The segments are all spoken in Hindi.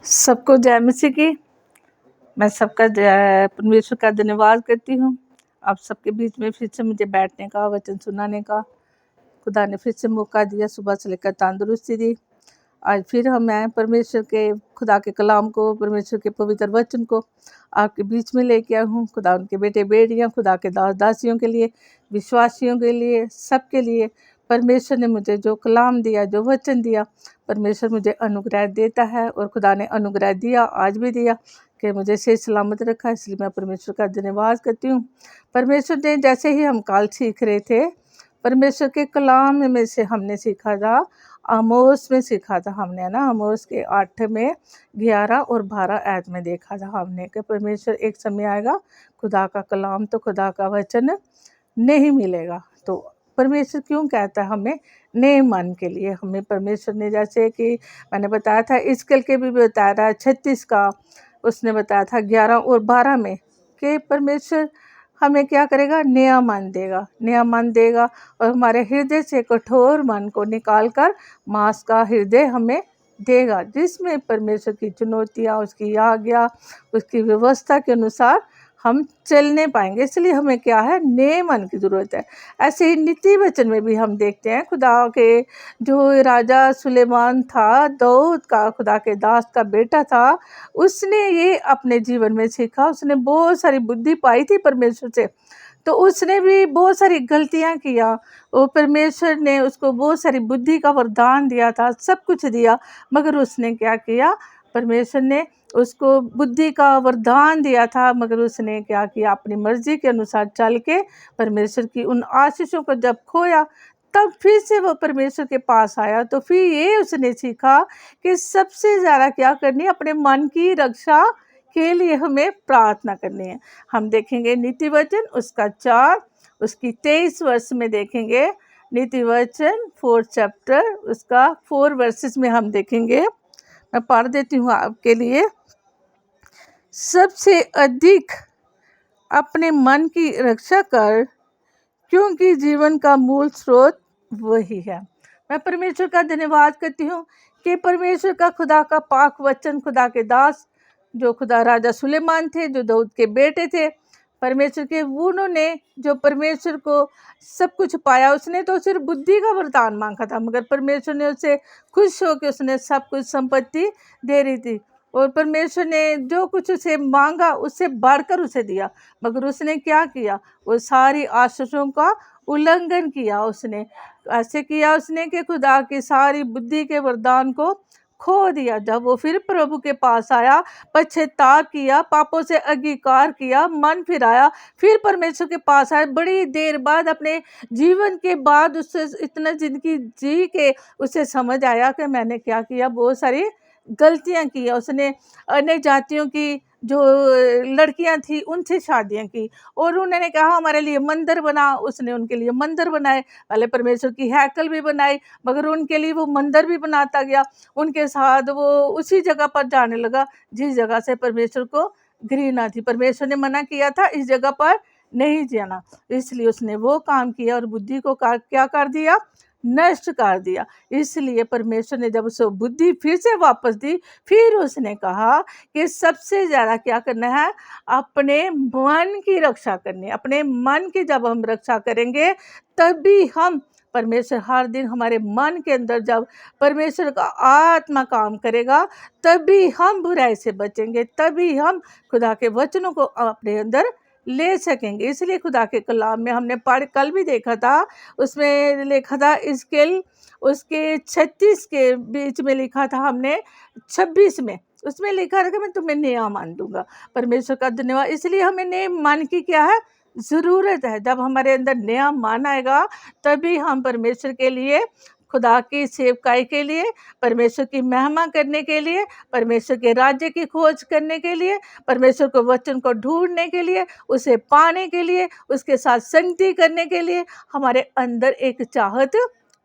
सबको जय मसीह की। मैं सबका परमेश्वर का धन्यवाद करती हूँ। आप सबके बीच में फिर से मुझे बैठने का, वचन सुनाने का खुदा ने फिर से मौका दिया। सुबह से लेकर तंदुरुस्ती दी। आज फिर मैं परमेश्वर के खुदा के कलाम को, परमेश्वर के पवित्र वचन को आपके बीच में लेके आया हूँ। खुदा उनके बेटे बेटियाँ, खुदा के दास दासियों के लिए, विश्वासियों के लिए, सबके लिए परमेश्वर ने मुझे जो कलाम दिया, जो वचन दिया, परमेश्वर मुझे अनुग्रह देता है और खुदा ने अनुग्रह दिया, आज भी दिया कि मुझे सही सलामत रखा। इसलिए मैं परमेश्वर का धन्यवाद करती हूँ। परमेश्वर ने जैसे ही हम कल सीख रहे थे, परमेश्वर के कलाम में से हमने सीखा था, आमोस में सीखा था हमने, ना, आमोस के 8 में 11 और 12 आयत में देखा था हमने कि परमेश्वर एक समय आएगा, खुदा का कलाम तो खुदा का वचन नहीं मिलेगा। तो परमेश्वर क्यों कहता है हमें नए मन के लिए? हमें परमेश्वर ने, जैसे कि मैंने बताया था, इसकल के भी बताया था 36 का, उसने बताया था 11 और 12 में कि परमेश्वर हमें क्या करेगा? नया मन देगा, नया मन देगा और हमारे हृदय से कठोर मन को निकाल कर मांस का हृदय हमें देगा, जिसमें परमेश्वर की चुनौतियाँ, उसकी आज्ञा, उसकी व्यवस्था के अनुसार हम चलने पाएंगे। इसलिए हमें क्या है? नए मन की ज़रूरत है। ऐसे ही नीति वचन में भी हम देखते हैं, खुदा के जो राजा सुलेमान था, दाऊद का, खुदा के दास का बेटा था, उसने ये अपने जीवन में सीखा। उसने बहुत सारी बुद्धि पाई थी परमेश्वर से, तो उसने भी बहुत सारी गलतियां किया। वो परमेश्वर ने उसको बहुत सारी बुद्धि का वरदान दिया था, सब कुछ दिया, मगर उसने क्या किया? परमेश्वर ने उसको बुद्धि का वरदान दिया था, मगर उसने क्या किया? अपनी मर्जी के अनुसार चल के परमेश्वर की उन आशीषों को जब खोया, तब फिर से वो परमेश्वर के पास आया। तो फिर ये उसने सीखा कि सबसे ज़्यादा क्या करनी है? अपने मन की रक्षा के लिए हमें प्रार्थना करनी है। हम देखेंगे नीति वचन उसका 4, उसकी 23 वर्ष में देखेंगे। नीति वचन 4 चैप्टर उसका 4 वर्सेस में हम देखेंगे। मैं पढ़ देती हूँ आपके लिए। सबसे अधिक अपने मन की रक्षा कर, क्योंकि जीवन का मूल स्रोत वही है। मैं परमेश्वर का धन्यवाद करती हूँ कि परमेश्वर का, खुदा का पाक वचन, खुदा के दास जो खुदा राजा सुलेमान थे, जो दाऊद के बेटे थे, परमेश्वर के, उन्होंने जो परमेश्वर को सब कुछ पाया। उसने तो सिर्फ बुद्धि का वरदान मांगा था, मगर परमेश्वर ने उससे खुश होकर उसने सब कुछ संपत्ति दे रही थी, और परमेश्वर ने जो कुछ उसे मांगा उससे बढ़कर उसे दिया। मगर उसने क्या किया? वो सारी आशीषों का उल्लंघन किया। उसने ऐसे किया उसने कि खुदा की सारी बुद्धि के वरदान को खो दिया। जब वो फिर प्रभु के पास आया, पश्चाताप किया, पापों से अंगीकार किया, मन फिराया, फिर परमेश्वर के पास आया, बड़ी देर बाद, अपने जीवन के बाद, उससे इतना जिंदगी जी के उसे समझ आया कि मैंने क्या किया? बहुत सारी गलतियां की। उसने अन्य जातियों की जो लड़कियां थी उनसे शादियां की, और उन्होंने कहा हमारे लिए मंदिर बना। उसने उनके लिए मंदिर बनाए, पहले परमेश्वर की हैकल भी बनाई, मगर उनके लिए वो मंदिर भी बनाता गया। उनके साथ वो उसी जगह पर जाने लगा जिस जगह से परमेश्वर को घृणा थी। परमेश्वर ने मना किया था इस जगह पर नहीं जाना, इसलिए उसने वो काम किया और बुद्धि को क्या कर दिया? नष्ट कर दिया। इसलिए परमेश्वर ने जब उसे बुद्धि फिर से वापस दी, फिर उसने कहा कि सबसे ज़्यादा क्या करना है? अपने मन की रक्षा करनी है। अपने मन की जब हम रक्षा करेंगे, तभी हम, परमेश्वर हर दिन हमारे मन के अंदर जब परमेश्वर का आत्मा काम करेगा, तभी हम बुराई से बचेंगे, तभी हम खुदा के वचनों को अपने अंदर ले सकेंगे। इसलिए खुदा के कलाम में हमने कल भी देखा था, उसमें लिखा था इसकेल उसके 36 के बीच में लिखा था हमने, 26 में उसमें लिखा था कि मैं तुम्हें नया मान दूंगा। परमेश्वर का धन्यवाद। इसलिए हमें नए मन की क्या है? ज़रूरत है। जब हमारे अंदर नया मन आएगा, तभी हम परमेश्वर के लिए, खुदा की सेवकाई के लिए, परमेश्वर की महिमा करने के लिए, परमेश्वर के राज्य की खोज करने के लिए, परमेश्वर को वचन को ढूंढने के लिए, उसे पाने के लिए, उसके साथ संगति करने के लिए हमारे अंदर एक चाहत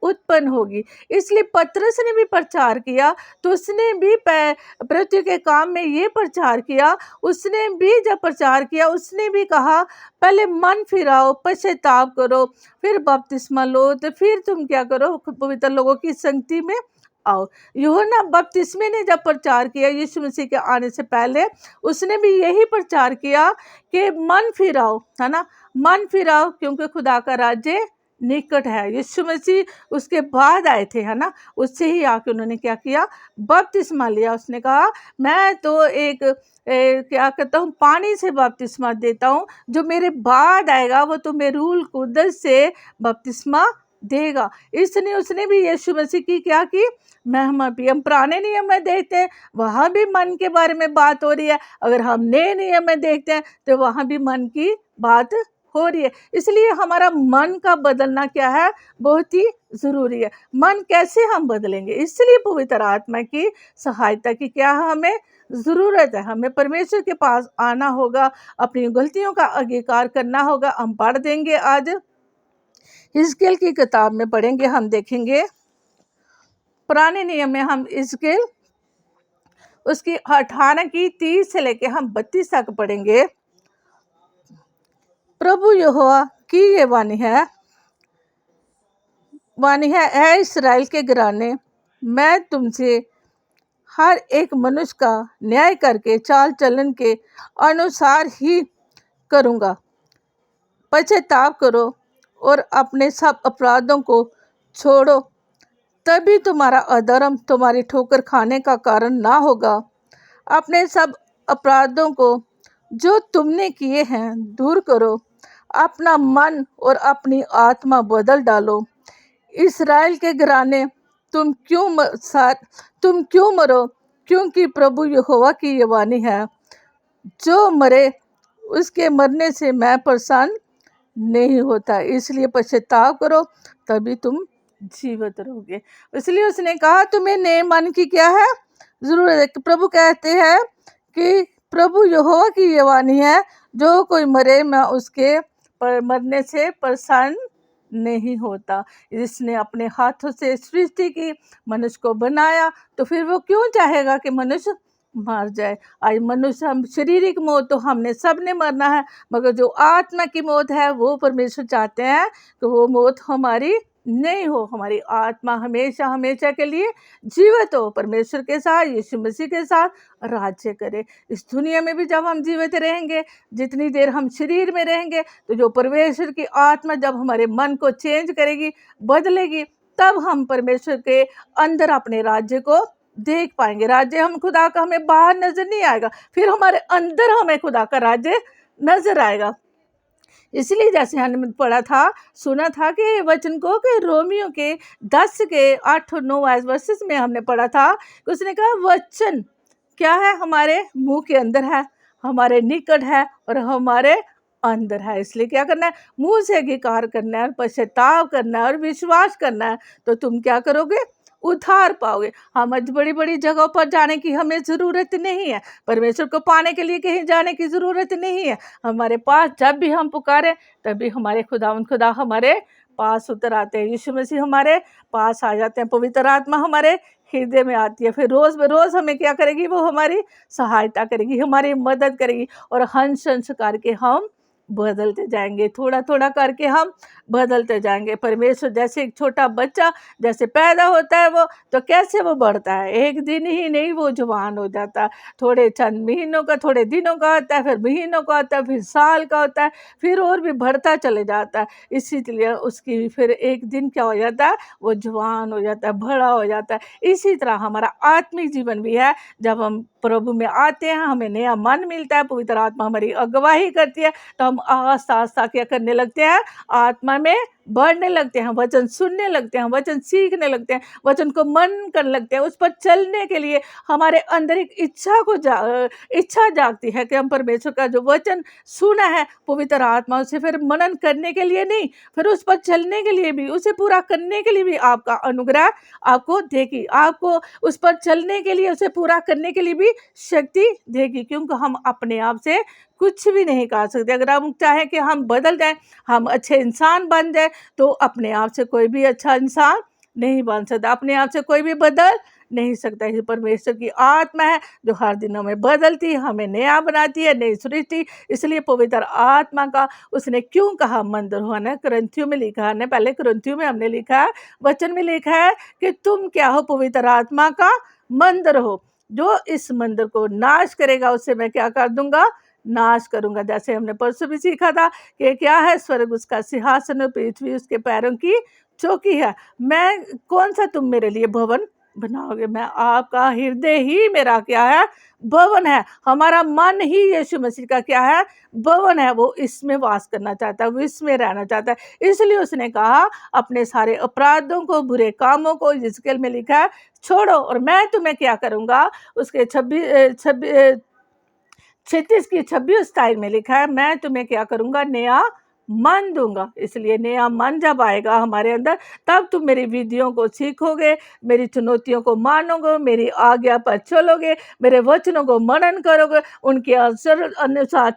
उत्पन्न होगी। इसलिए पतरस ने भी प्रचार किया, तो उसने भी पृथ्वी के काम में ये प्रचार किया। उसने भी जब प्रचार किया, उसने भी कहा पहले मन फिराओ, पश्चाताप करो, फिर बपतिस्मा लो, तो फिर तुम क्या करो? पवित्र लोगों की संगति में आओ। यूहन्ना बपतिस्मे ने जब प्रचार किया यीशु मसीह के आने से पहले, उसने भी यही प्रचार किया कि मन फिराओ, है ना, मन फिराओ क्योंकि खुदा का राज्य निकट है। यीशु मसीह उसके बाद आए थे, है ना, उससे ही आके उन्होंने क्या किया, बपतिस्मा लिया। उसने कहा मैं तो एक क्या कहता हूँ, पानी से बपतिस्मा देता हूँ, जो मेरे बाद आएगा वो तुम्हें रूह कुदस से बपतिस्मा देगा। इसने उसने भी यीशु मसीह की क्या की, महिमा भी। हम पुराने नियम में देखते हैं, वहाँ भी मन के बारे में बात हो रही है। अगर हम नए नियम में देखते हैं तो वहाँ भी मन की बात हो रही है। इसलिए हमारा मन का बदलना क्या है, बहुत ही ज़रूरी है। मन कैसे हम बदलेंगे, इसलिए पवित्र आत्मा की सहायता की क्या हमें ज़रूरत है। हमें परमेश्वर के पास आना होगा, अपनी गलतियों का अंगीकार करना होगा। हम पढ़ देंगे, आज हिजकेल की किताब में पढ़ेंगे, हम देखेंगे पुराने नियम में हम हिजकेल उसकी 18 की 30 से लेके हम 32 तक पढ़ेंगे। प्रभु यहोवा की ये वाणी है, ऐ इस्राएल के घराने, मैं तुमसे हर एक मनुष्य का न्याय करके चाल चलन के अनुसार ही करूँगा। पश्चाताप करो और अपने सब अपराधों को छोड़ो, तभी तुम्हारा अधर्म तुम्हारी ठोकर खाने का कारण ना होगा। अपने सब अपराधों को जो तुमने किए हैं दूर करो, अपना मन और अपनी आत्मा बदल डालो। इस्राएल के घराने, तुम क्यों मरो, क्योंकि प्रभु यहोवा की ये वाणी है, जो मरे उसके मरने से मैं प्रसन्न नहीं होता। इसलिए पश्चाताप करो, तभी तुम जीवित रहोगे। इसलिए उसने कहा तुम्हें नए मन की क्या है, जरूरत है। प्रभु कहते हैं कि प्रभु यहोवा की ये वाणी है, जो कोई मरे मैं उसके मरने से प्रसन्न नहीं होता। इसने अपने हाथों से सृष्टि की, मनुष्य को बनाया, तो फिर वो क्यों चाहेगा कि मनुष्य मर जाए। आज मनुष्य, हम शारीरिक मौत तो हमने सबने मरना है, मगर जो आत्मा की मौत है वो परमेश्वर चाहते हैं कि वो मौत हमारी नहीं हो। हमारी आत्मा हमेशा हमेशा के लिए जीवित हो, परमेश्वर के साथ, यीशु मसीह के साथ राज्य करे। इस दुनिया में भी जब हम जीवित रहेंगे, जितनी देर हम शरीर में रहेंगे, तो जो परमेश्वर की आत्मा जब हमारे मन को चेंज करेगी, बदलेगी, तब हम परमेश्वर के अंदर अपने राज्य को देख पाएंगे। राज्य हम खुदा का हमें बाहर नजर नहीं आएगा, फिर हमारे अंदर हमें खुदा का राज्य नजर आएगा। इसलिए जैसे हमने पढ़ा था, सुना था कि वचन को कि रोमियो के 10 के 8 और 9 वर्सेस में हमने पढ़ा था कि उसने कहा वचन क्या है, हमारे मुंह के अंदर है, हमारे निकट है और हमारे अंदर है। इसलिए क्या करना है, मुंह से अंगीकार करना है, पश्चाताप करना है और विश्वास करना है, तो तुम क्या करोगे, उद्धार पाओगे। हम आज बड़ी बड़ी जगहों पर जाने की हमें ज़रूरत नहीं है, परमेश्वर को पाने के लिए कहीं जाने की ज़रूरत नहीं है। हमारे पास जब भी हम पुकारें, तभी हमारे खुदा हमारे पास उतर आते हैं। यीशु मसीह हमारे पास आ जाते हैं, पवित्र आत्मा हमारे हृदय में आती है। फिर रोज़ बरोज़ हमें क्या करेगी, वो हमारी सहायता करेगी, हमारी मदद करेगी, और हंस हंस करके हम बदलते जाएंगे, थोड़ा थोड़ा करके हम बदलते जाएंगे। परमेश्वर जैसे एक छोटा बच्चा जैसे पैदा होता है, वो तो कैसे वो बढ़ता है, एक दिन ही नहीं वो जवान हो जाता है। थोड़े चंद महीनों का, थोड़े दिनों का होता है, फिर महीनों का होता है, फिर साल का होता है, फिर और भी बढ़ता चले जाता है। इसीलिए उसकी फिर एक दिन क्या हो जाता है, वो जवान हो जाता है, बड़ा हो जाता है। इसी तरह हमारा आत्मिक जीवन भी है। जब हम प्रभु में आते हैं, हमें नया मन मिलता है, पवित्र आत्मा हमारी अगुवाई करती है, तो हम आस्ता आस्ता क्या करने लगते हैं, आत्मा में बढ़ने लगते हैं, वचन सुनने लगते हैं, वचन सीखने लगते हैं, वचन को मन करने लगते हैं। उस पर चलने के लिए हमारे अंदर एक इच्छा जागती है कि हम परमेश्वर का जो वचन सुना है, पवित्र आत्मा उसे फिर मनन करने के लिए नहीं, फिर उस पर चलने के लिए भी, उसे पूरा करने के लिए भी आपका अनुग्रह आपको देगी, आपको उस पर चलने के लिए, उसे पूरा करने के लिए भी शक्ति देगी। क्योंकि हम अपने आप से कुछ भी नहीं कर सकते। अगर हम चाहें कि हम बदल जाएं, हम अच्छे इंसान बन जाए, तो अपने आप से कोई भी अच्छा इंसान नहीं बन सकता, अपने आप से कोई भी बदल नहीं सकता। ये परमेश्वर की आत्मा है जो हर दिन हमें बदलती है, हमें नया बनाती है, नई सृष्टि। इसलिए पवित्र आत्मा का उसने क्यों कहा मंदिर हो ना, कुरिन्थियों में लिखा है, पहले कुरिन्थियों में हमने लिखा है, वचन में लिखा है कि तुम क्या हो, पवित्र आत्मा का मंदिर हो। जो इस मंदिर को नाश करेगा उसे मैं क्या कर दूंगा, नाश करूंगा। जैसे हमने परसों भी सीखा था कि क्या है, स्वर्ग उसका सिंहासन और पृथ्वी उसके पैरों की चौकी है। मैं कौन सा तुम मेरे लिए भवन बनाओगे, मैं आपका हृदय ही मेरा क्या है, भवन है। हमारा मन ही यीशु मसीह का क्या है, भवन है। वो इसमें वास करना चाहता है, वो इसमें रहना चाहता है। इसलिए उसने कहा अपने सारे अपराधों को, बुरे कामों को, यिजकेल में लिखा है, छोड़ो और मैं तुम्हें क्या करूंगा। उसके 36 की 26 स्टाइल में लिखा है, मैं तुम्हें क्या करूंगा, नया मन दूंगा। इसलिए नया मन जब आएगा हमारे अंदर, तब तुम मेरी विधियों को सीखोगे, मेरी चुनौतियों को मानोगे, मेरी आज्ञा पर चलोगे, मेरे वचनों को मनन करोगे, उनके अनुसार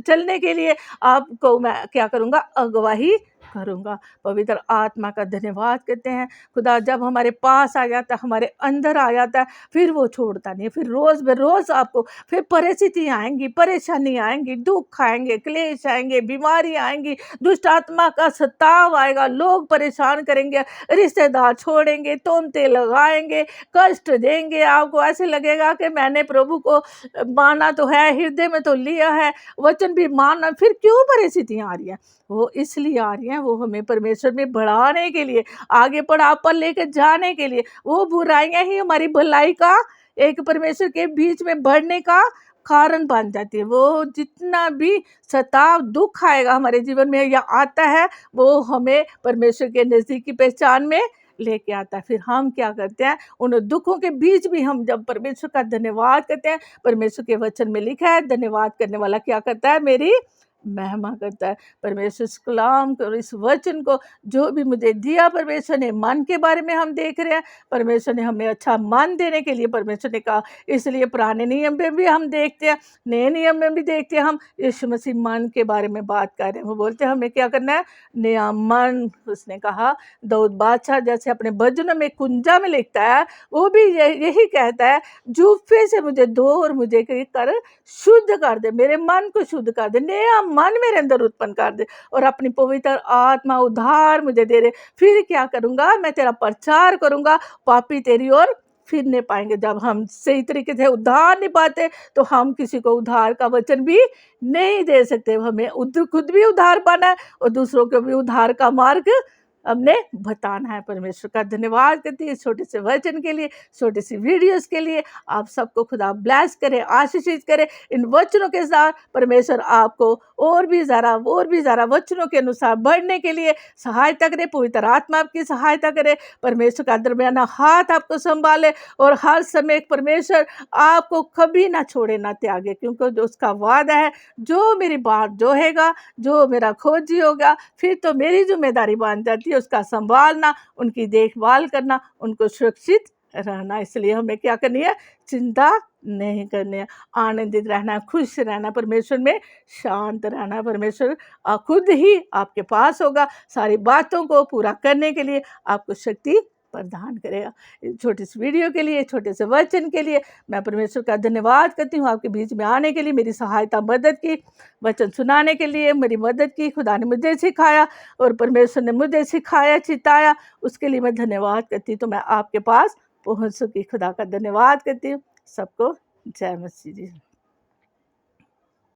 चलने के लिए आपको मैं क्या करूंगा, अगवाही करूंगा। पवित्र आत्मा का धन्यवाद करते हैं। खुदा जब हमारे पास आ जाता है, हमारे अंदर आ जाता है, फिर वो छोड़ता नहीं है। फिर रोज बरोज आपको फिर परिस्थितियाँ आएंगी, परेशानी आएंगी, दुख आएंगे, क्लेश आएंगे, बीमारी आएंगी, दुष्ट आत्मा का सताव आएगा, लोग परेशान करेंगे, रिश्तेदार छोड़ेंगे, तोमते लगाएंगे, कष्ट देंगे। आपको ऐसे लगेगा कि मैंने प्रभु को माना तो है, हृदय में तो लिया है, वचन भी माना, फिर क्यों परिस्थितियाँ आ रही हैं। वो इसलिए आ रही हैं, वो हमें परमेश्वर में बढ़ाने के लिए, आगे बढ़ा पर लेकर जाने के लिए। वो बुराइयां ही हमारी भलाई का, एक परमेश्वर के बीच में बढ़ने का कारण बन जाती है। वो जितना भी सताव दुख आएगा हमारे जीवन में या आता है, वो हमें परमेश्वर के नजदीक की पहचान में लेके आता है। फिर हम क्या करते हैं, उन दुखों के बीच भी हम जब परमेश्वर का धन्यवाद करते हैं, परमेश्वर के वचन में लिखा है, धन्यवाद करने वाला क्या करता है, मेरी महिमा करता है। परमेश्वर इस कलाम को, इस वचन को जो भी मुझे दिया परमेश्वर ने, मन के बारे में हम देख रहे हैं, परमेश्वर ने हमें अच्छा मन देने के लिए परमेश्वर ने कहा। इसलिए पुराने नियम में भी हम देखते हैं, नए नियम में भी देखते हैं, हम यीशु मसीह मन के बारे में बात कर रहे हैं। वो बोलते हैं हमें क्या करना है, नया मन। उसने कहा, दाऊद बादशाह जैसे अपने भजनों में कुंजा में लिखता है, वो भी यही कहता है, जूफे से मुझे धो और मुझे कर शुद्ध कर दे, मेरे मन को शुद्ध कर दे, नया मन मेरे अंदर उत्पन्न कर दे और अपनी पवित्र आत्मा उधार मुझे दे दे। फिर क्या करूंगा, मैं तेरा प्रचार करूंगा, पापी तेरी ओर फिरने पाएंगे। जब हम सही तरीके से उद्धार नहीं पाते तो हम किसी को उद्धार का वचन भी नहीं दे सकते। हमें खुद भी उद्धार पाना है और दूसरों को भी उद्धार का मार्ग हमने बताना है। परमेश्वर का धन्यवाद करती है छोटे से वचन के लिए, छोटी सी वीडियोस के लिए। आप सबको खुदा ब्लेस करे, आशीषित करे। इन वचनों के साथ परमेश्वर आपको और भी ज़्यादा वचनों के अनुसार बढ़ने के लिए सहायता करे। पवित्र आत्मा आपकी सहायता करे। परमेश्वर का दरमियाना हाथ आपको संभाले और हर समय परमेश्वर आपको कभी ना छोड़े ना त्यागे, क्योंकि जो उसका वादा है, जो मेरी बात जोहेगा, जो मेरा खोजी होगा, फिर तो मेरी जिम्मेदारी बन जाती है उसका संभालना, उनकी देखभाल करना, उनको सुरक्षित रहना। इसलिए हमें क्या करनी है, चिंता नहीं करनी है, आनंदित रहना, खुश रहना, परमेश्वर में शांत रहना। परमेश्वर खुद ही आपके पास होगा, सारी बातों को पूरा करने के लिए आपको शक्ति प्रदान करेगा। छोटी सी वीडियो के लिए, छोटे से वचन के लिए मैं परमेश्वर का धन्यवाद करती हूँ। आपके बीच में आने के लिए, मेरी सहायता मदद की, वचन सुनाने के लिए मेरी मदद की। खुदा ने मुझे सिखाया और परमेश्वर ने मुझे सिखाया, चिताया, उसके लिए मैं धन्यवाद करती हूँ। तो मैं आपके पास पहुँच सकी, खुदा का धन्यवाद करती हूँ। सबको जय मसीह जी।